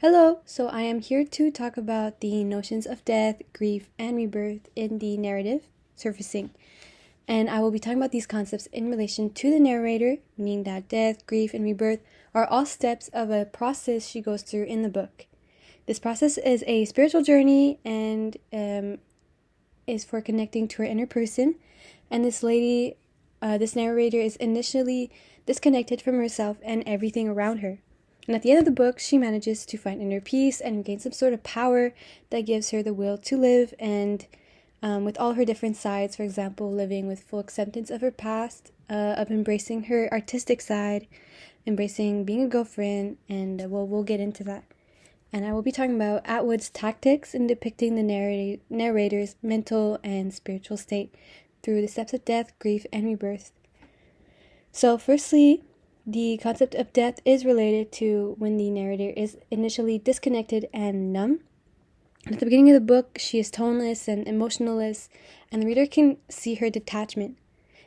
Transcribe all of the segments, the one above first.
Hello, so I am here to talk about the notions of death, grief, and rebirth in the narrative surfacing. And I will be talking about these concepts in relation to the narrator, meaning that death, grief, and rebirth are all steps of a process she goes through in the book. This process is a spiritual journey and is for connecting to her inner person. And this narrator is initially disconnected from herself and everything around her. And at the end of the book, she manages to find inner peace and gain some sort of power that gives her the will to live and with all her different sides, for example, living with full acceptance of her past, of embracing her artistic side, embracing being a girlfriend, and we'll get into that. And I will be talking about Atwood's tactics in depicting the narrator's mental and spiritual state through the steps of death, grief, and rebirth. So firstly, the concept of death is related to when the narrator is initially disconnected and numb. At the beginning of the book, she is toneless and emotionless, and the reader can see her detachment.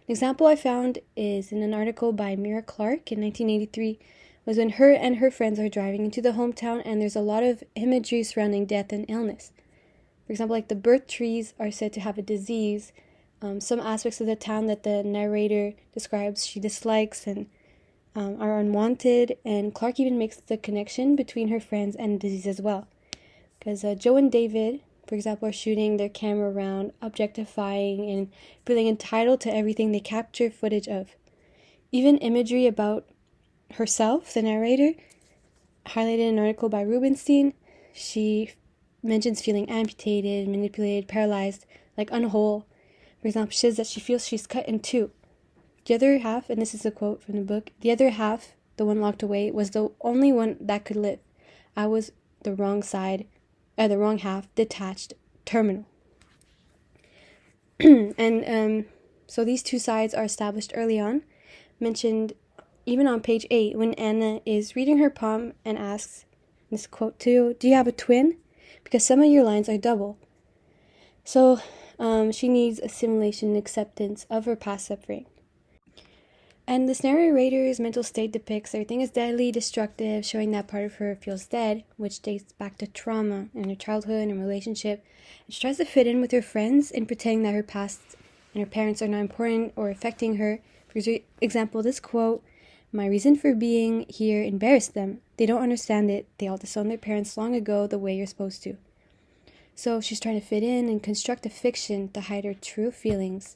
An example I found is in an article by Mira Clark in 1983, was when her and her friends are driving into the hometown and there's a lot of imagery surrounding death and illness. For example, like the birth trees are said to have a disease. Some aspects of the town that the narrator describes she dislikes and are unwanted, and Clark even makes the connection between her friends and disease as well. Because Joe and David, for example, are shooting their camera around, objectifying and feeling entitled to everything they capture footage of. Even imagery about herself, the narrator, highlighted in an article by Rubenstein, she mentions feeling amputated, manipulated, paralyzed, like unwhole. For example, she says that she feels she's cut in two. The other half, and this is a quote from the book, the other half, the one locked away, was the only one that could live. I was the wrong half, detached, terminal. And so these two sides are established early on, mentioned even on page 8 when Anna is reading her poem and asks, this quote too, do you have a twin? Because some of your lines are double. So she needs assimilation and acceptance of her past suffering. And this narrator's mental state depicts everything as deadly, destructive, showing that part of her feels dead, which dates back to trauma in her childhood and relationship. And she tries to fit in with her friends in pretending that her past and her parents are not important or affecting her. For example, this quote, my reason for being here embarrassed them. They don't understand it. They all disowned their parents long ago the way you're supposed to. So she's trying to fit in and construct a fiction to hide her true feelings.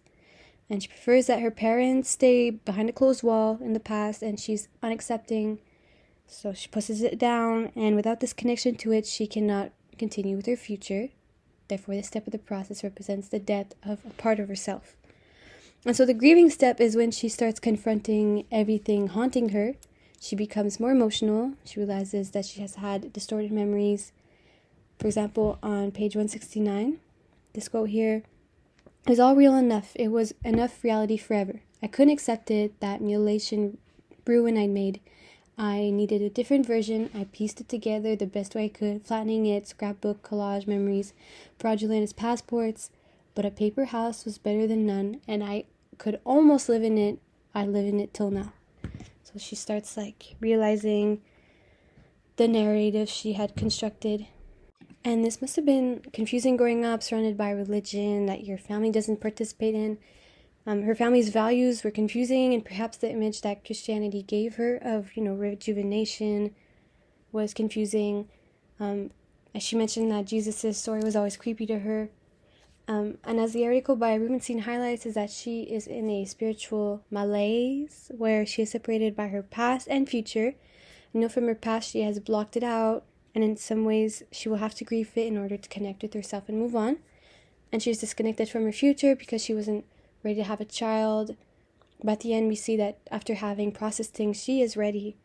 And she prefers that her parents stay behind a closed wall in the past, and she's unaccepting. So she pushes it down, and without this connection to it, she cannot continue with her future. Therefore, this step of the process represents the death of a part of herself. And so the grieving step is when she starts confronting everything haunting her. She becomes more emotional. She realizes that she has had distorted memories. For example, on page 169, this quote here, it was all real enough. It was enough reality forever. I couldn't accept it, that mutilation ruin I'd made. I needed a different version. I pieced it together the best way I could, flattening it, scrapbook, collage, memories, fraudulent as passports. But a paper house was better than none, and I could almost live in it. I live in it till now. So she starts realizing the narrative she had constructed. And this must have been confusing growing up, surrounded by religion that your family doesn't participate in. Her family's values were confusing, and perhaps the image that Christianity gave her of, rejuvenation was confusing. As she mentioned that Jesus' story was always creepy to her. And as the article by Rubenstein highlights, is that she is in a spiritual malaise where she is separated by her past and future. From her past, she has blocked it out. And in some ways, she will have to grieve it in order to connect with herself and move on. And she's disconnected from her future because she wasn't ready to have a child. But at the end, we see that after having processed things, she is ready.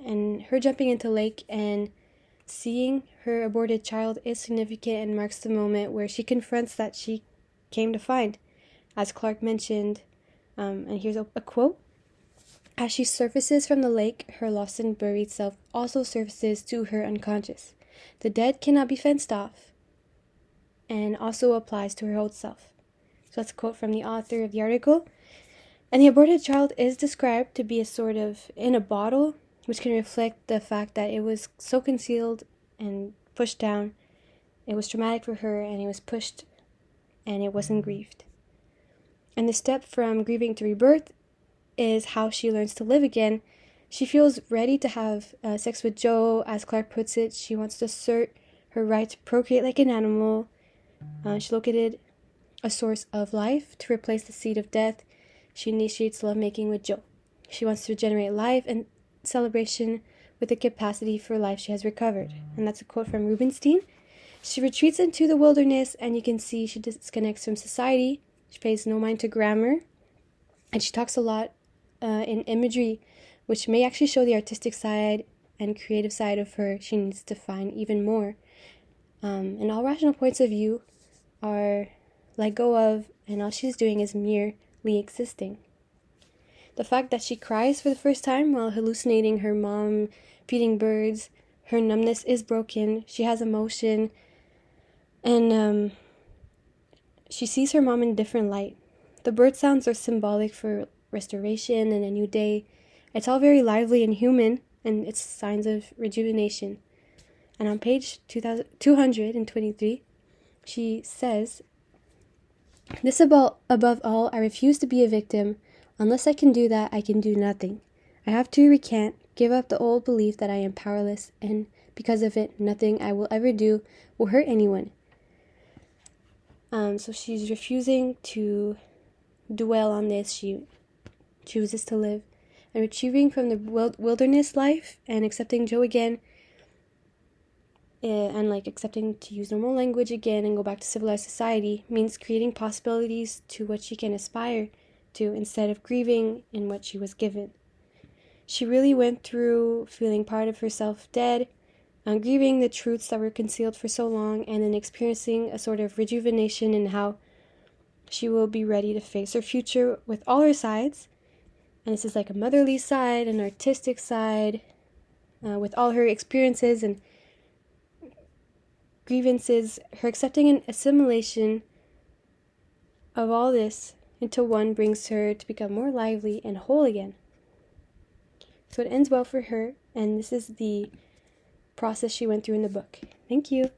And her jumping into lake and seeing her aborted child is significant and marks the moment where she confronts that she came to find. As Clark mentioned, and here's a quote. As she surfaces from the lake, her lost and buried self also surfaces to her unconscious. The dead cannot be fenced off, and also applies to her old self. So that's a quote from the author of the article. And the aborted child is described to be a sort of in a bottle, which can reflect the fact that it was so concealed and pushed down. It was traumatic for her, and it was pushed, and it wasn't grieved. And the step from grieving to rebirth is how she learns to live again. She feels ready to have sex with Joe. As Clark puts it, she wants to assert her right to procreate like an animal. She located a source of life to replace the seed of death. She initiates lovemaking with Joe. She wants to regenerate life and celebration with the capacity for life she has recovered. And that's a quote from Rubinstein. She retreats into the wilderness, and you can see she disconnects from society. She pays no mind to grammar. And she talks a lot in imagery, which may actually show the artistic side and creative side of her she needs to find even more. And all rational points of view are let go of, and all she's doing is merely existing. The fact that she cries for the first time while hallucinating her mom feeding birds, her numbness is broken, she has emotion, and she sees her mom in a different light. The bird sounds are symbolic for restoration and a new day. It's all very lively and human, and it's signs of rejuvenation. And on page 223, she says, "This above all, I refuse to be a victim. Unless I can do that, I can do nothing. I have to recant, give up the old belief that I am powerless, and because of it, nothing I will ever do will hurt anyone." So she's refusing to dwell on this. She chooses to live. And retrieving from the wilderness life and accepting Joe again, and accepting to use normal language again and go back to civilized society, means creating possibilities to what she can aspire to instead of grieving in what she was given. She really went through feeling part of herself dead, grieving the truths that were concealed for so long, and then experiencing a sort of rejuvenation in how she will be ready to face her future with all her sides. And this is like a motherly side, an artistic side, with all her experiences and grievances, her accepting and assimilation of all this into one brings her to become more lively and whole again. So it ends well for her, and this is the process she went through in the book. Thank you.